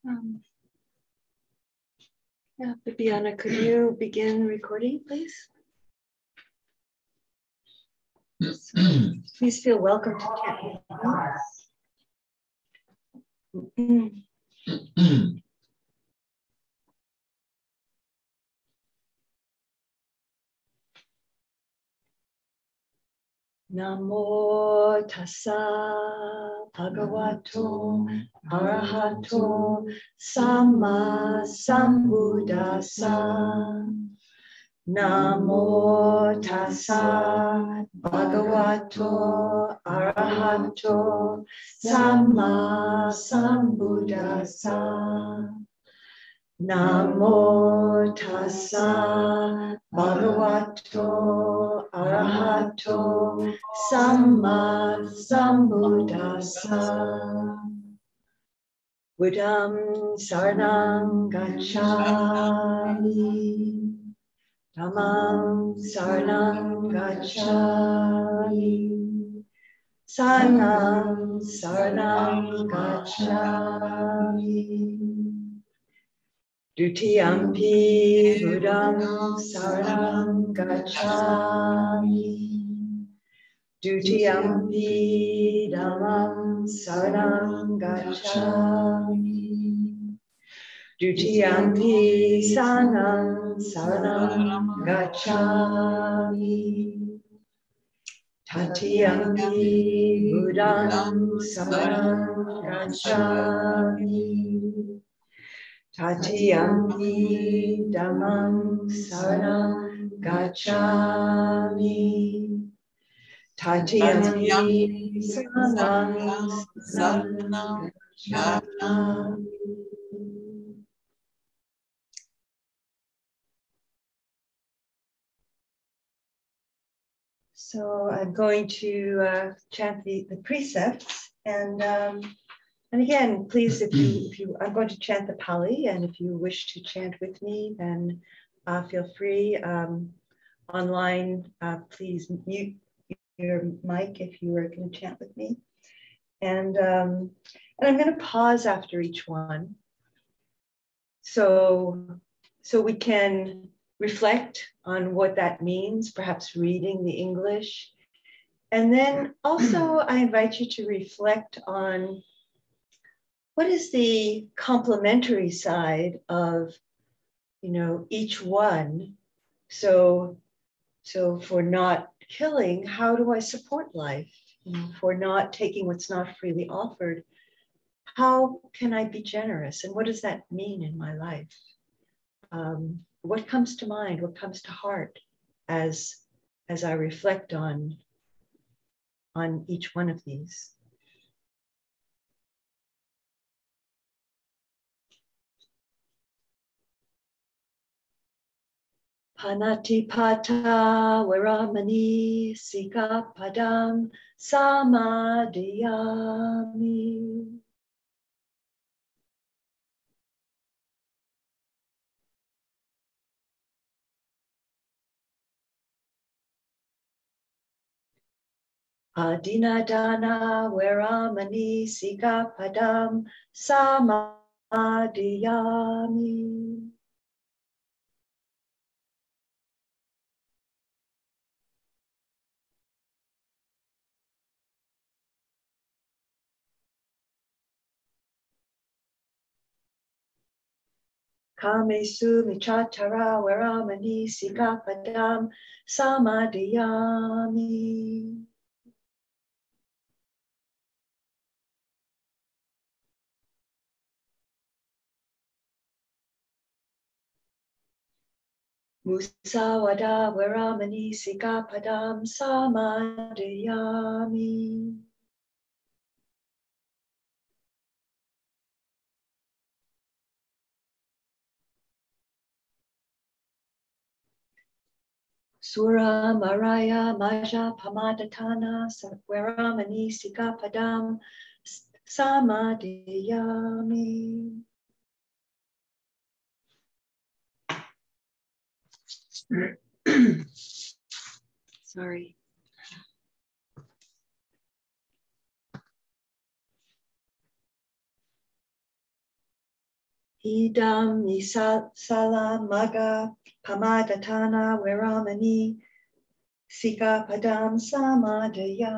Yeah, Bibiana, could you begin recording, please? So, please feel welcome to chat. Namo tassa bhagavato arahato samma sambuddhassa. Namo tassa bhagavato arahato samma sambuddhassa. Namo tassa bhagavato arahato samma sambuddhassa. Buddham saranam gacchami. Dhammam saranam gacchami. Sangham saranam gacchami. Dutiyampi buddham saranam gacchami. Dutiyampi dhammam saranam gacchami. Dutiyampi sangham saranam gacchami. Tatiyampi buddham saranam gacchami. Tatiyampi dhammam saranam gacchami. Tatiyampi sangham saranam gacchami. So I'm going to chant the precepts, and again, please, if you, I'm going to chant the Pali, and if you wish to chant with me, then feel free. Online, please mute your mic if you are going to chant with me, and I'm going to pause after each one, so we can reflect on what that means, perhaps reading the English. And then also I invite you to reflect on what is the complementary side of, each one. So for not killing, how do I support life? For not taking what's not freely offered, how can I be generous? And what does that mean in my life? What comes to mind? What comes to heart as I reflect on each one of these? Panatipata Varamani Sikapadam Samadhiyami. Adinadana Varamani Sikapadam Samadhiyami. Kamesu Michatara Varamani Sikapadam Samadhiyami. Musawada Varamani Sikapadam Samadhiyami. Sura Maraya Maja Pamadatana Varamani Sikapadam Samadhiyami. Sorry. Idam nisala maga pamadatana viramani sika padam samadayami.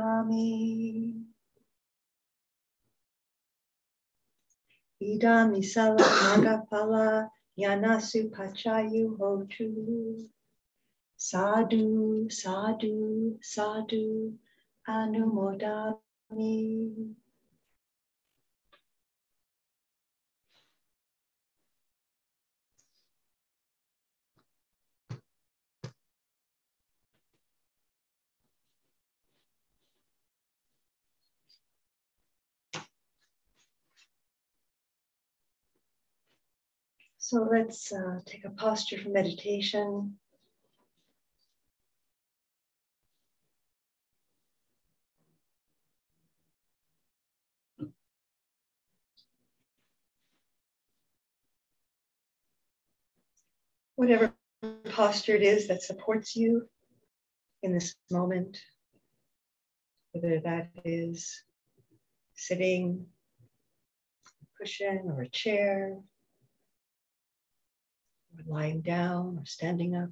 Idam nisala maga pala yanasu pachayu hotu. Sadhu, sadhu, sadhu, anumodami. So let's take a posture for meditation. Whatever posture it is that supports you in this moment, whether that is sitting, cushion, or a chair, or lying down, or standing up.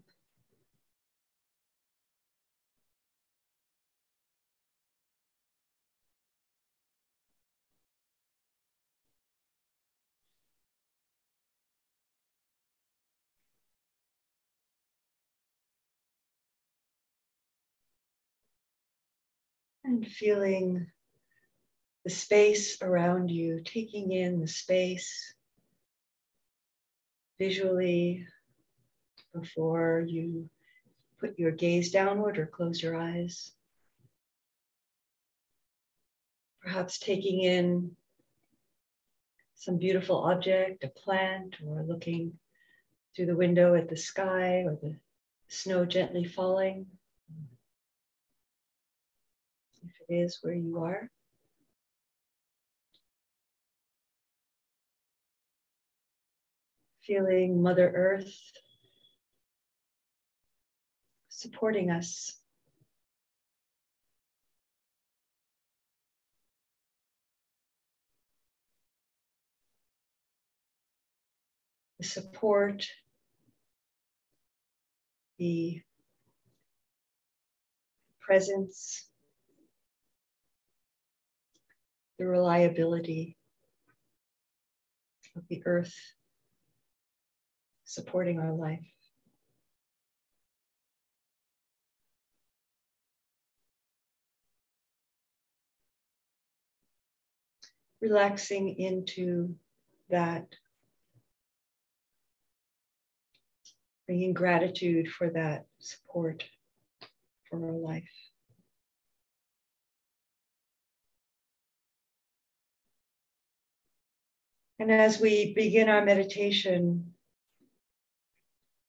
And feeling the space around you, taking in the space visually before you put your gaze downward or close your eyes. Perhaps taking in some beautiful object, a plant, or looking through the window at the sky or the snow gently falling, if it is where you are. Feeling Mother Earth supporting us. The support, the presence, the reliability of the earth supporting our life. Relaxing into that, bringing gratitude for that support for our life. And as we begin our meditation,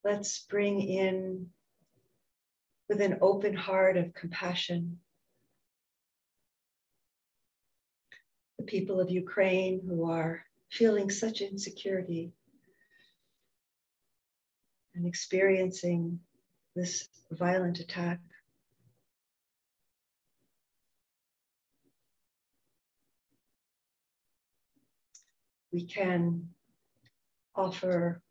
let's bring in, with an open heart of compassion, the people of Ukraine who are feeling such insecurity and experiencing this violent attack. We can offer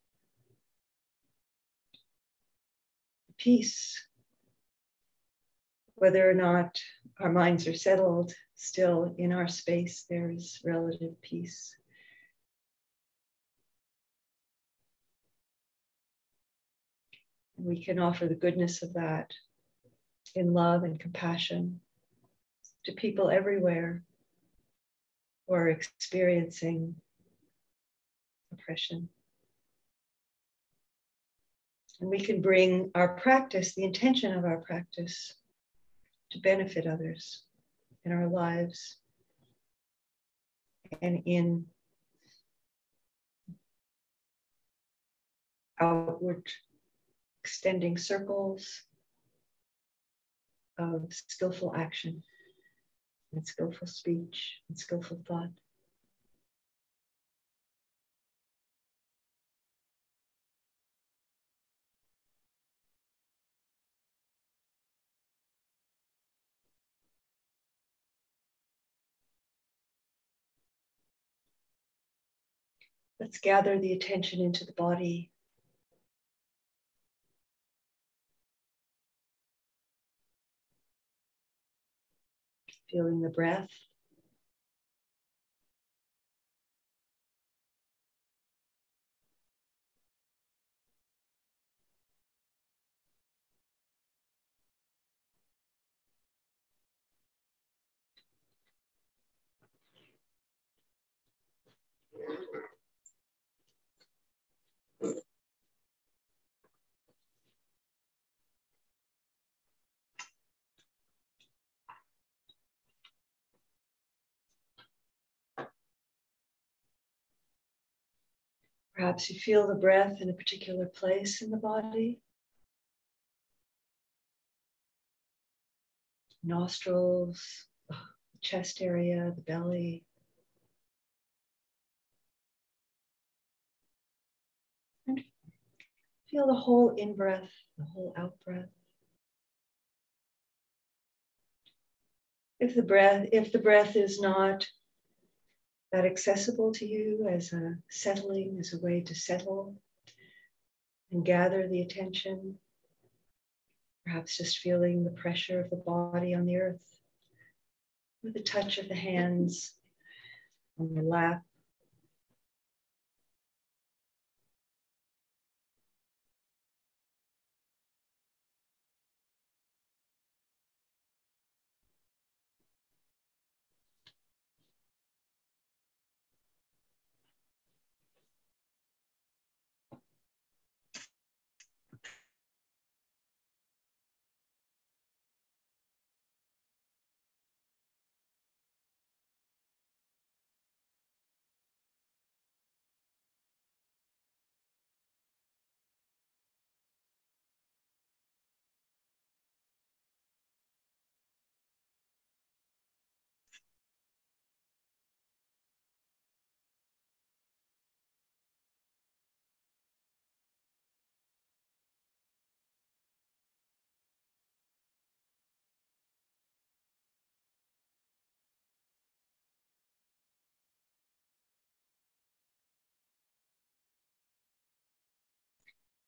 peace, whether or not our minds are settled, still in our space there is relative peace. We can offer the goodness of that in love and compassion to people everywhere who are experiencing oppression. And we can bring our practice, the intention of our practice, to benefit others in our lives and in outward extending circles of skillful action and skillful speech and skillful thought. Let's gather the attention into the body. Feeling the breath. Perhaps you feel the breath in a particular place in the body. Nostrils, the chest area, the belly. And feel the whole in-breath, the whole out-breath. If the breath is not that accessible to you as a settling, as a way to settle and gather the attention, perhaps just feeling the pressure of the body on the earth with the touch of the hands on the lap.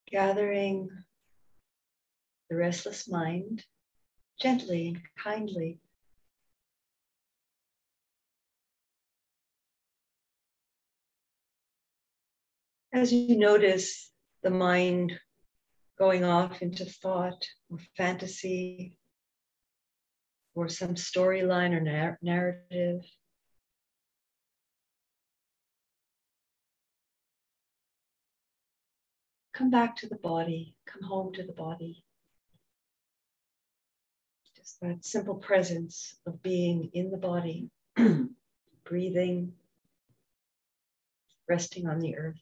Gathering the restless mind gently and kindly. As you notice the mind going off into thought or fantasy or some storyline or narrative, come back to the body, come home to the body. Just that simple presence of being in the body, breathing, resting on the earth.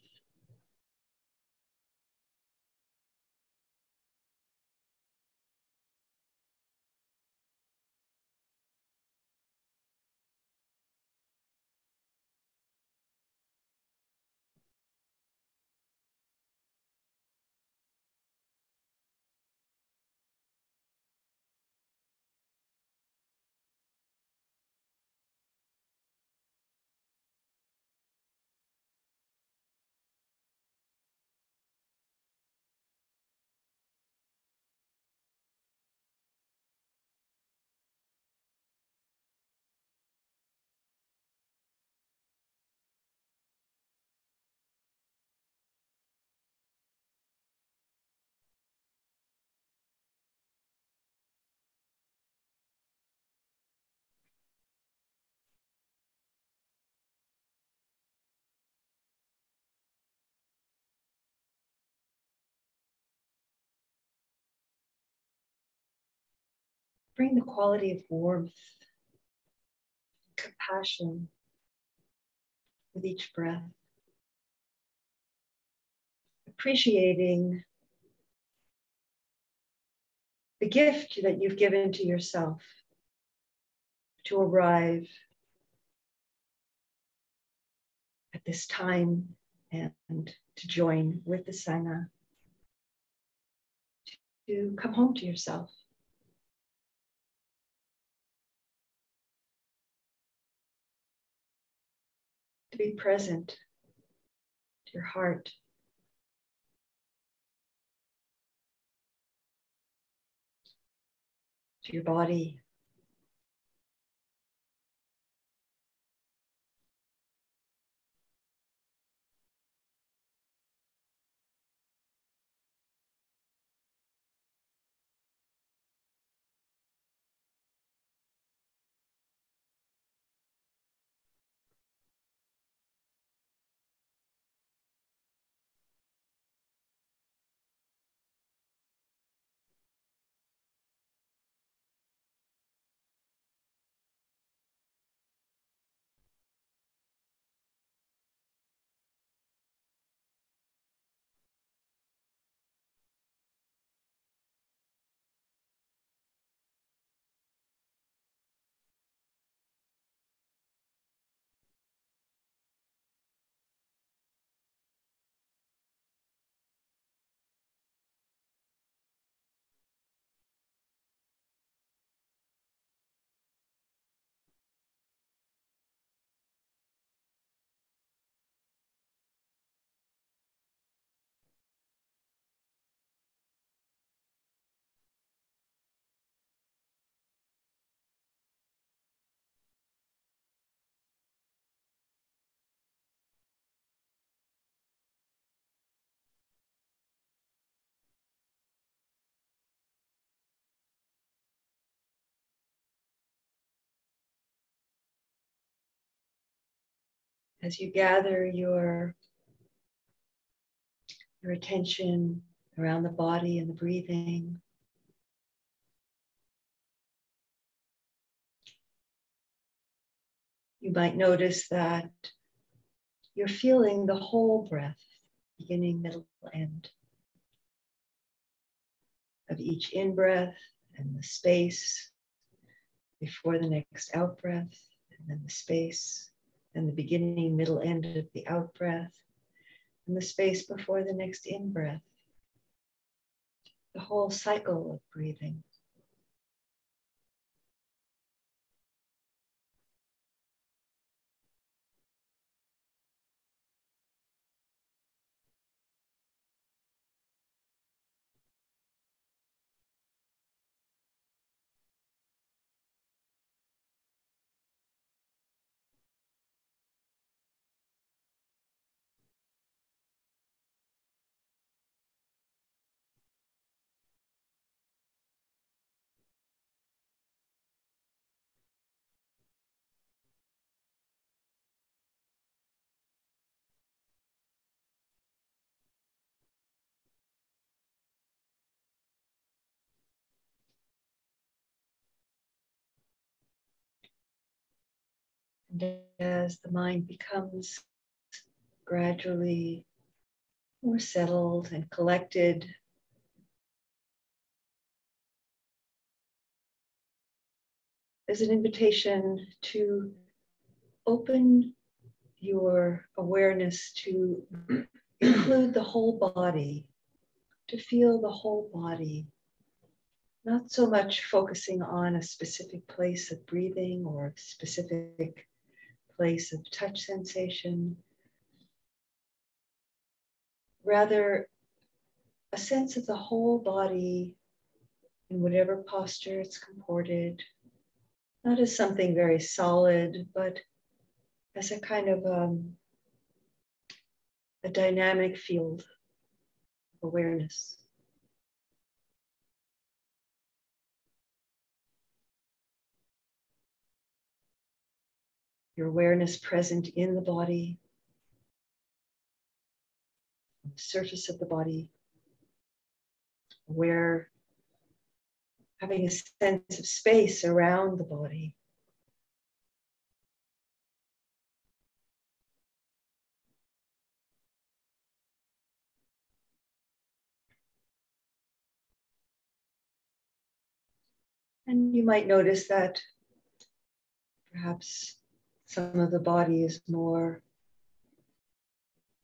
Bring the quality of warmth, compassion with each breath. Appreciating the gift that you've given to yourself to arrive at this time and to join with the Sangha, to come home to yourself. To be present your heart, to your body. As you gather your attention around the body and the breathing, you might notice that you're feeling the whole breath, beginning, middle, end of each in-breath and the space before the next out-breath, and then the space and the beginning, middle, end of the out-breath, and the space before the next in-breath. The whole cycle of breathing. And as the mind becomes gradually more settled and collected, there's an invitation to open your awareness to include the whole body, to feel the whole body, not so much focusing on a specific place of breathing or a specific place of touch sensation, rather a sense of the whole body in whatever posture it's comported, not as something very solid, but as a kind of a dynamic field of awareness. Your awareness present in the body, on the surface of the body, aware, having a sense of space around the body. And you might notice that perhaps some of the body is more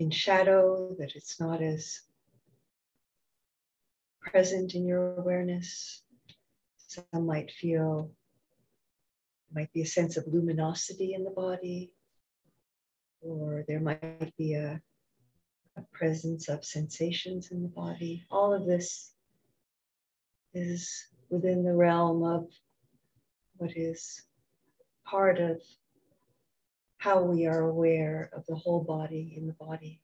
in shadow, that it's not as present in your awareness. Some might feel, might be a sense of luminosity in the body, or there might be a presence of sensations in the body. All of this is within the realm of what is part of how we are aware of the whole body in the body.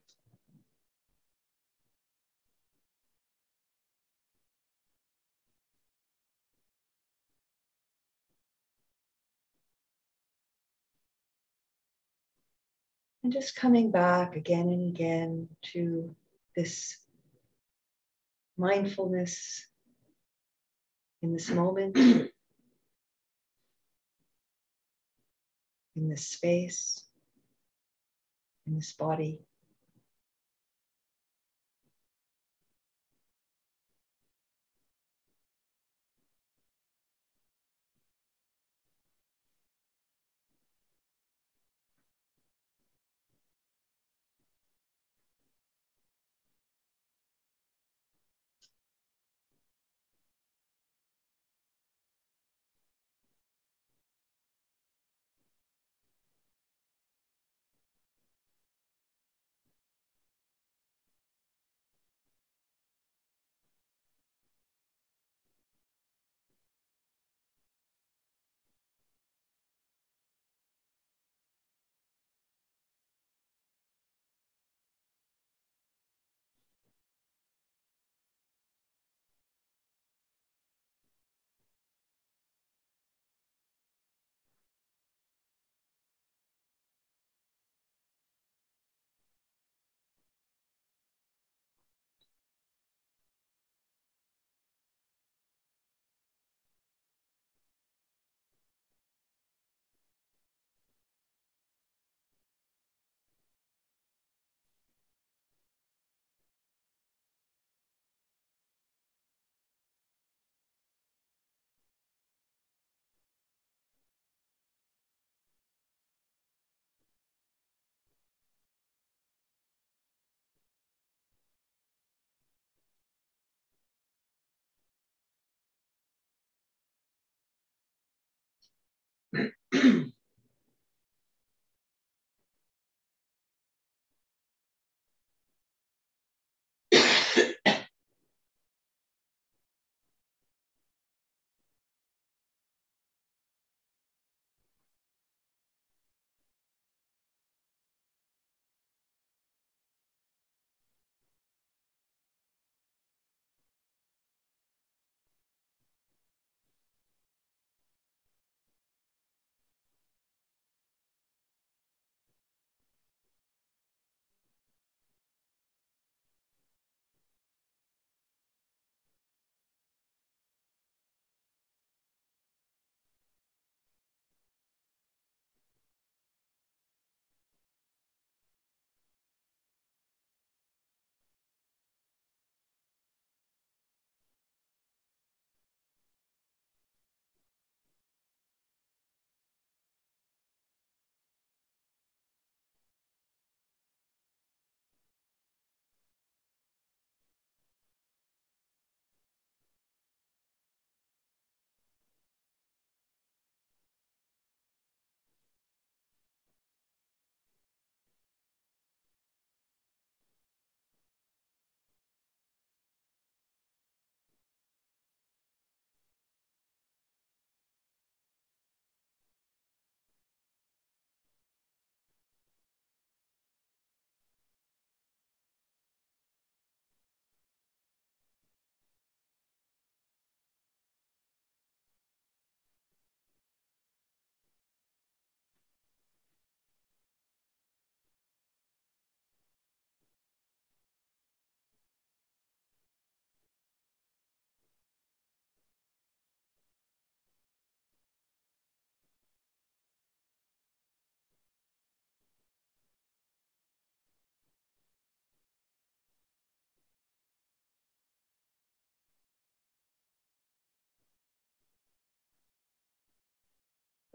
And just coming back again and again to this mindfulness in this moment, in this space, in this body.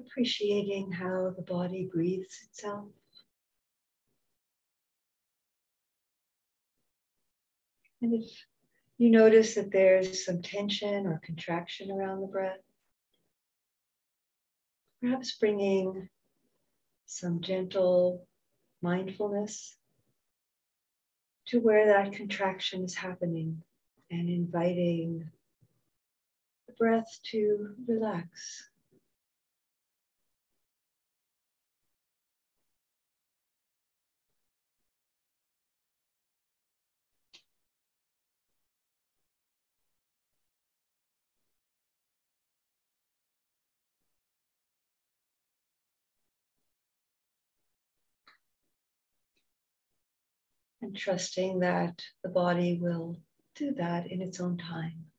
Appreciating how the body breathes itself. And if you notice that there's some tension or contraction around the breath, perhaps bringing some gentle mindfulness to where that contraction is happening and inviting the breath to relax. And trusting that the body will do that in its own time.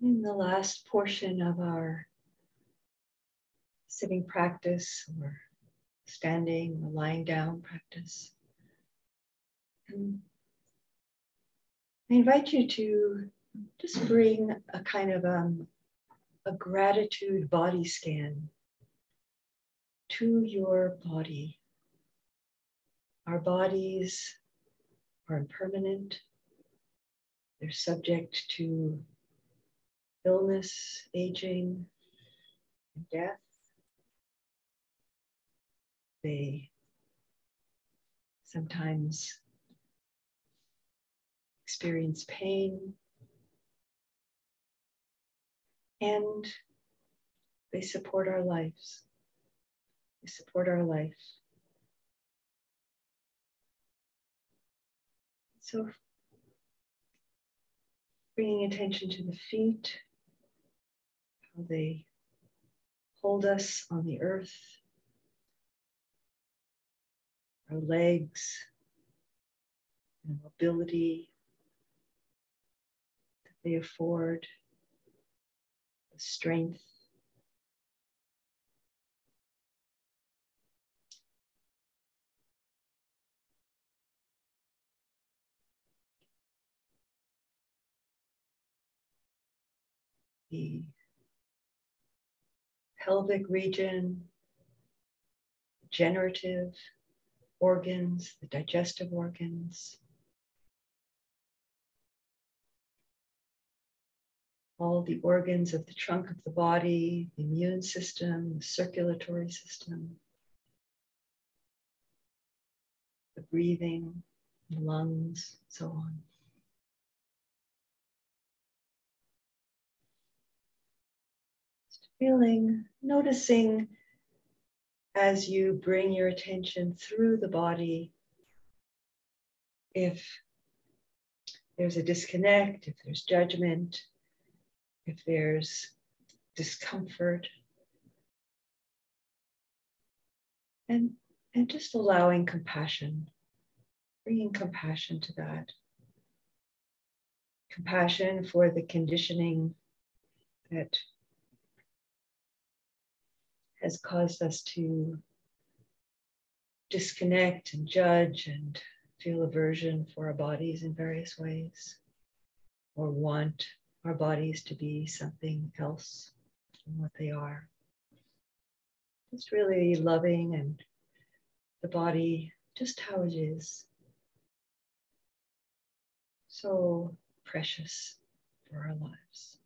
In the last portion of our sitting practice, or standing or lying down practice, and I invite you to just bring a kind of a gratitude body scan to your body. Our bodies are impermanent. They're subject to illness, aging, and death. They sometimes experience pain, and they support our lives. They support our life. So bringing attention to the feet, how they hold us on the earth, our legs, and mobility that they afford, the strength. The pelvic region, generative organs, the digestive organs, all the organs of the trunk of the body, the immune system, the circulatory system, the breathing, the lungs, so on. Just feeling, noticing as you bring your attention through the body, if there's a disconnect, if there's judgment, if there's discomfort, and just allowing compassion, bringing compassion to that. Compassion for the conditioning that has caused us to disconnect and judge and feel aversion for our bodies in various ways, or want our bodies to be something else than what they are. Just really loving and the body just how it is. So precious for our lives.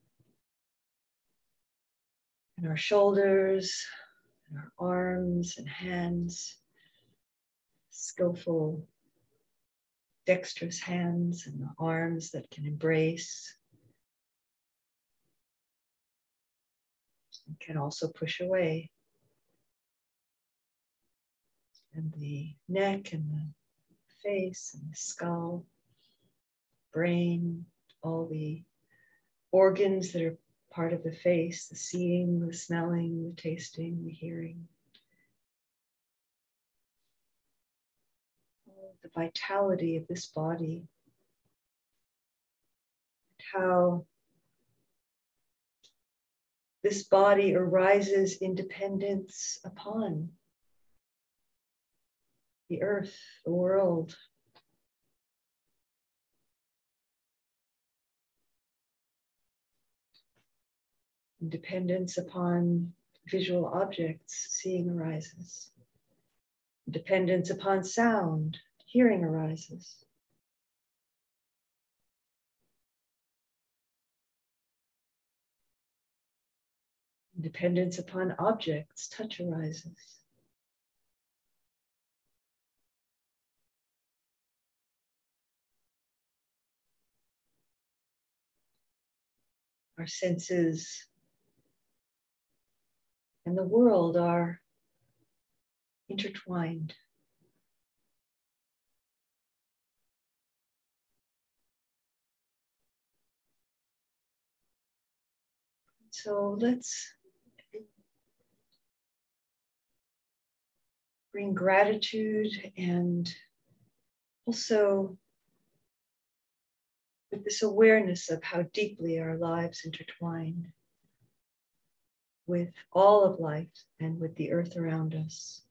And our shoulders, and our arms and hands, skillful, dexterous hands and the arms that can embrace and can also push away. And the neck and the face and the skull, brain, all the organs that are part of the face, the seeing, the smelling, the tasting, the hearing. The vitality of this body, how this body arises in dependence upon the earth, the world. Dependence upon visual objects, seeing arises. Dependence upon sound, hearing arises. Dependence upon objects, touch arises. Our senses and the world are intertwined. So let's bring gratitude and also with this awareness of how deeply our lives intertwine with all of life and with the earth around us.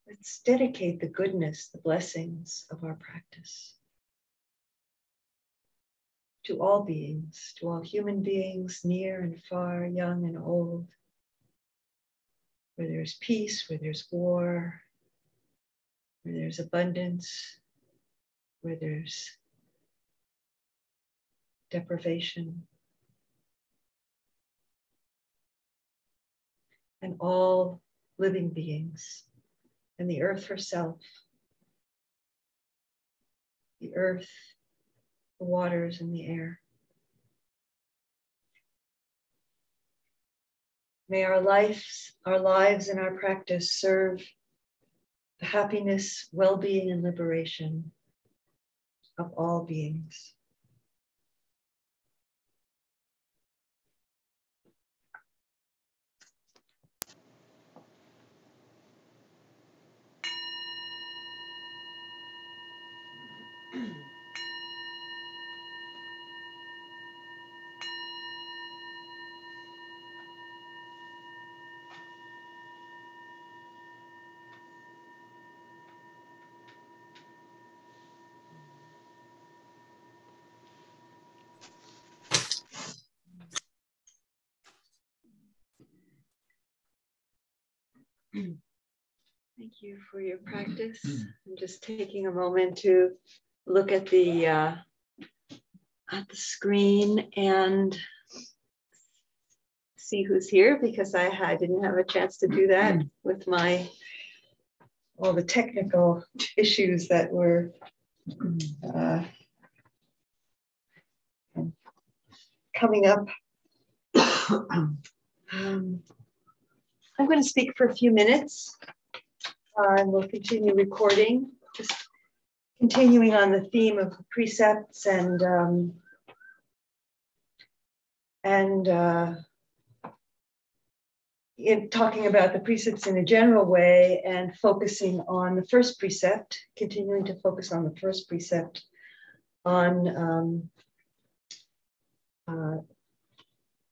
Let's dedicate the goodness, the blessings of our practice to all beings, to all human beings, near and far, young and old, where there's peace, where there's war, where there's abundance, where there's deprivation, and all living beings, and the earth herself, the earth, the waters, and the air. May our lives and our practice serve the happiness, well-being, and liberation of all beings. Thank you for your practice. I'm just taking a moment to look at the screen and see who's here, because I didn't have a chance to do that with all the technical issues that were coming up. I'm going to speak for a few minutes, and we'll continue recording, just continuing on the theme of precepts and in talking about the precepts in a general way and focusing on the first precept, continuing to focus on the first precept on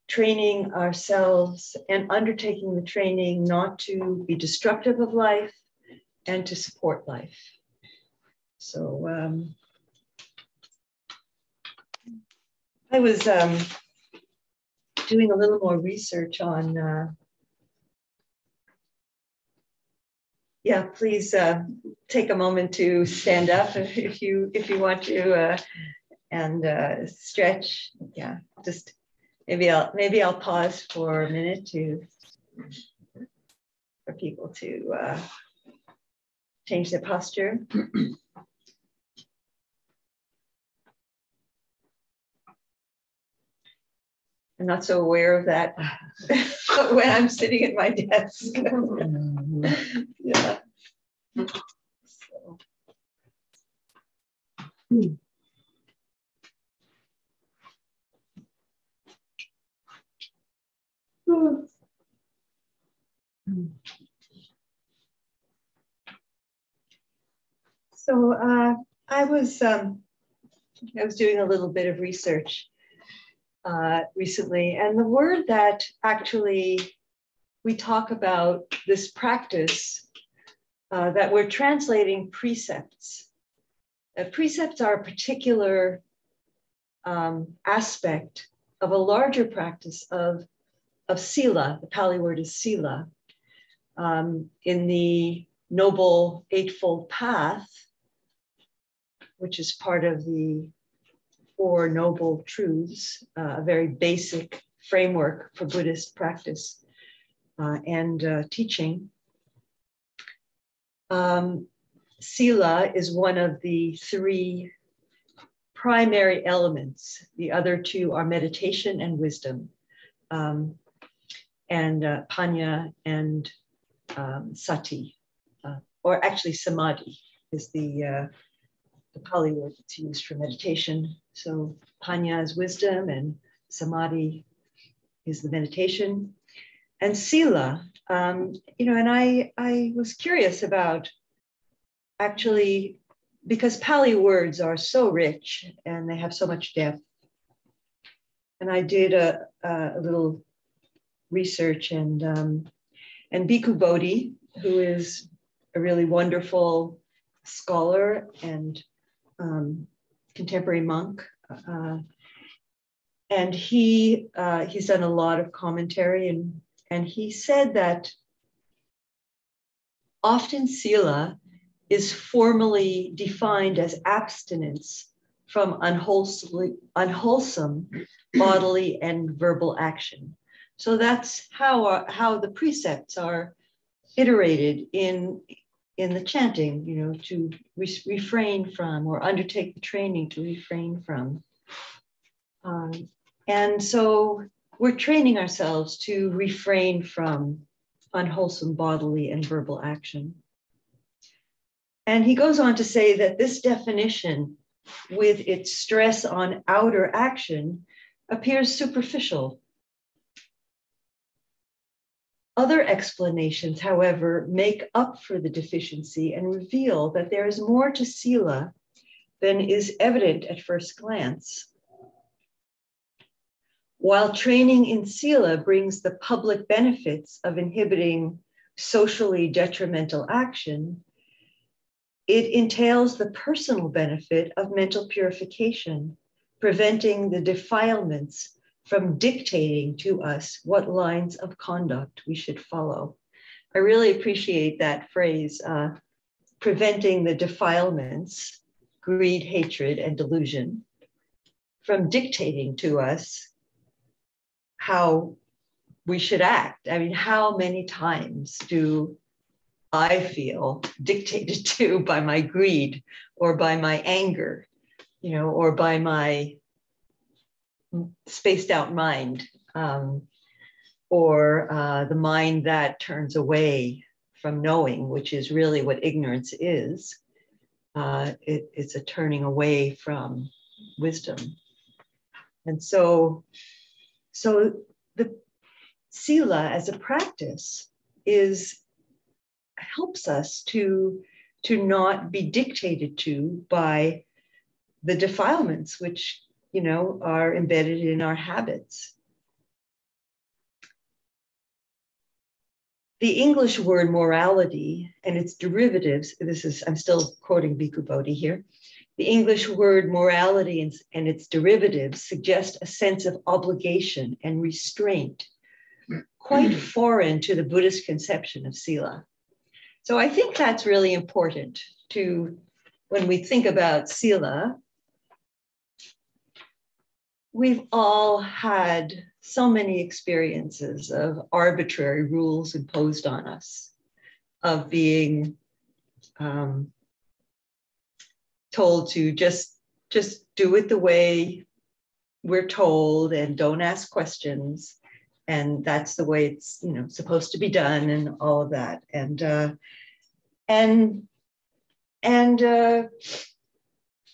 training ourselves and undertaking the training not to be destructive of life and to support life. So I was doing a little more research on, please take a moment to stand up if you want to and stretch. Yeah, just maybe I'll pause for a minute for people to change their posture. I'm not so aware of that when I'm sitting at my desk. Yeah. So I was doing a little bit of research recently, and the word that actually we talk about this practice that we're translating precepts. Precepts are a particular aspect of a larger practice of sila. The Pali word is sila. In the Noble Eightfold Path, which is part of the Four Noble Truths, a very basic framework for Buddhist practice and teaching. Sila is one of the three primary elements. The other two are meditation and wisdom, and panya and sati, or actually samadhi is the Pali word that's used for meditation. So panya is wisdom and samadhi is the meditation. And sila, and I was curious about actually because Pali words are so rich and they have so much depth. And I did a little research, and Bhikkhu Bodhi, who is a really wonderful scholar and contemporary monk, and he's done a lot of commentary, and he said that often sila is formally defined as abstinence from unwholesome bodily and verbal action. So that's how the precepts are iterated in the chanting, you know, to refrain from, or undertake the training to refrain from. And so we're training ourselves to refrain from unwholesome bodily and verbal action. And he goes on to say that this definition, with its stress on outer action, appears superficial. Other explanations, however, make up for the deficiency and reveal that there is more to sila than is evident at first glance. While training in sila brings the public benefits of inhibiting socially detrimental action, it entails the personal benefit of mental purification, preventing the defilements from dictating to us what lines of conduct we should follow. I really appreciate that phrase, preventing the defilements, greed, hatred, and delusion, from dictating to us how we should act. I mean, how many times do I feel dictated to by my greed or by my anger, you know, or by my spaced out mind, or the mind that turns away from knowing, which is really what ignorance is. It's a turning away from wisdom. And so the sila as a practice helps us to not be dictated to by the defilements which, you know, are embedded in our habits. The English word morality and its derivatives, I'm still quoting Bhikkhu Bodhi here. The English word morality and its derivatives suggest a sense of obligation and restraint, quite foreign to the Buddhist conception of sila. So I think that's really important when we think about sila. We've all had so many experiences of arbitrary rules imposed on us, of being told to just do it the way we're told and don't ask questions, and that's the way it's, you know, supposed to be done, and all of that. And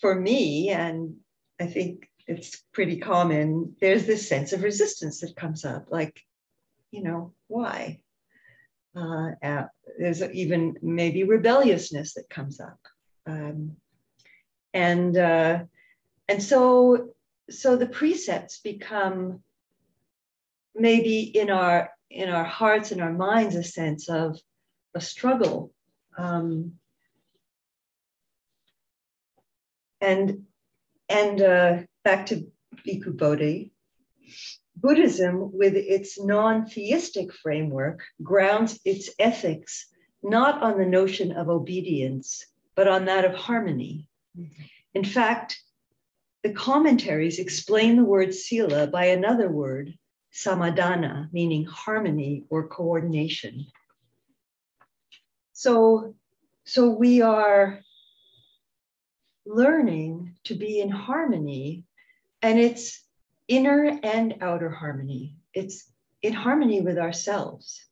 for me, and I think it's pretty common, there's this sense of resistance that comes up, like, you know, why? There's even maybe rebelliousness that comes up. And so the precepts become maybe in our hearts and our minds a sense of a struggle. And back to Bhikkhu Bodhi, Buddhism, with its non-theistic framework, grounds its ethics not on the notion of obedience, but on that of harmony. In fact, the commentaries explain the word sila by another word, samadhana, meaning harmony or coordination. So we are learning to be in harmony, and it's inner and outer harmony. It's in harmony with ourselves,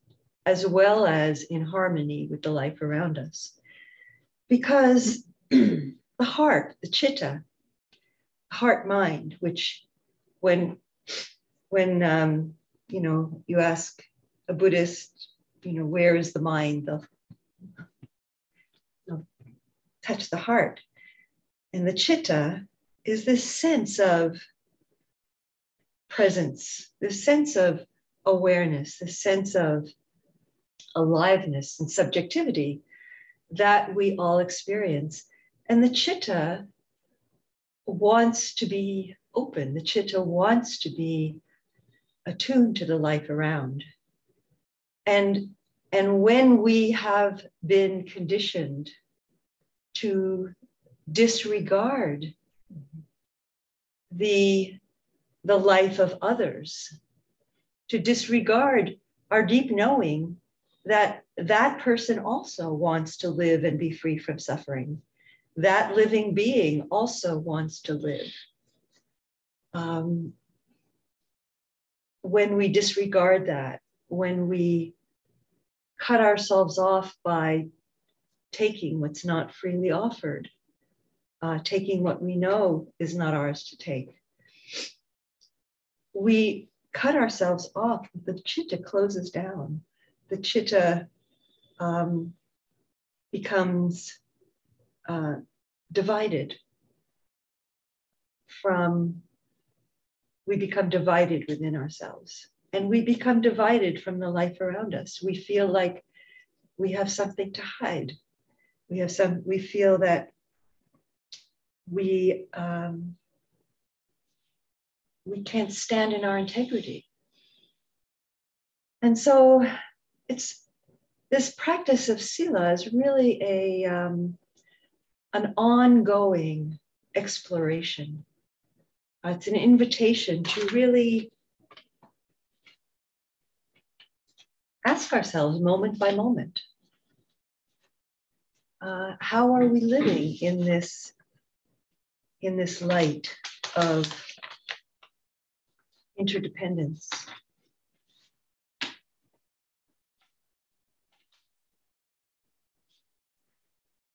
as well as in harmony with the life around us. Because the heart, the chitta, heart mind, which when you know, you ask a Buddhist, you know, where is the mind, they'll touch the heart. And the chitta is this sense of presence, this sense of awareness, this sense of aliveness and subjectivity that we all experience. And the chitta wants to be open. The chitta wants to be attuned to the life around. And when we have been conditioned to disregard the life of others, to disregard our deep knowing that that person also wants to live and be free from suffering. That living being also wants to live. When we disregard that, when we cut ourselves off by taking what's not freely offered, taking what we know is not ours to take, we cut ourselves off. The chitta closes down. The chitta becomes divided from, we become divided within ourselves, and we become divided from the life around us. We feel like we have something to hide. We feel that we can't stand in our integrity. And so it's this practice of sila is really an ongoing exploration. It's an invitation to really ask ourselves moment by moment, how are we living in this light of interdependence?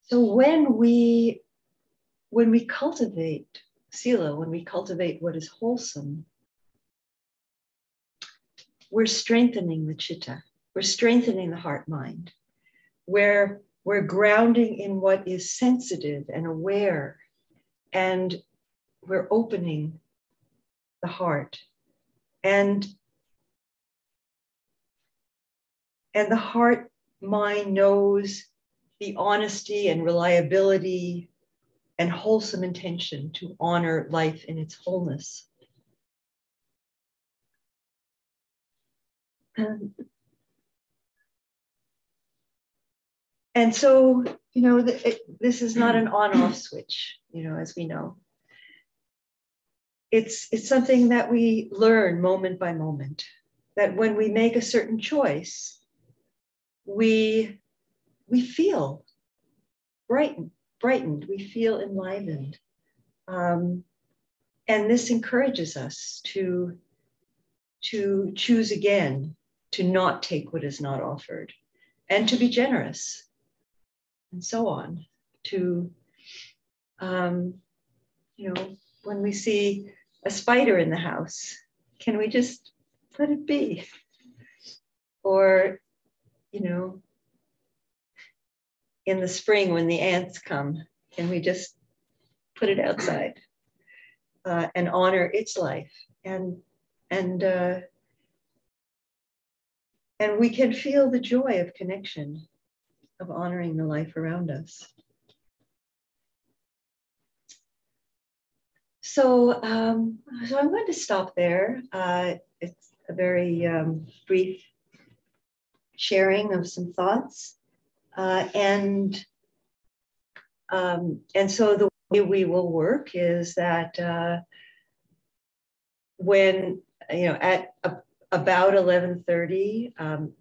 So when we cultivate sila, when we cultivate what is wholesome, we're strengthening the chitta, we're strengthening the heart mind, where we're grounding in what is sensitive and aware, and we're opening the heart. And the heart mind knows the honesty and reliability and wholesome intention to honor life in its wholeness. And so, this is not an on-off switch, as we know. It's something that we learn moment by moment, that when we make a certain choice, we feel brightened, we feel enlivened. And this encourages us to choose again, to not take what is not offered, and to be generous, and so on. When we see a spider in the house, can we just let it be? Or, in the spring when the ants come, can we just put it outside and honor its life? And we can feel the joy of connection, of honoring the life around us. So I'm going to stop there. It's a very brief sharing of some thoughts. And so the way we will work is that when, at about 11:30,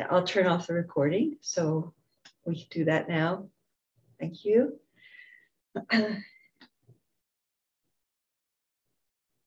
I'll turn off the recording. So we can do that now. Thank you.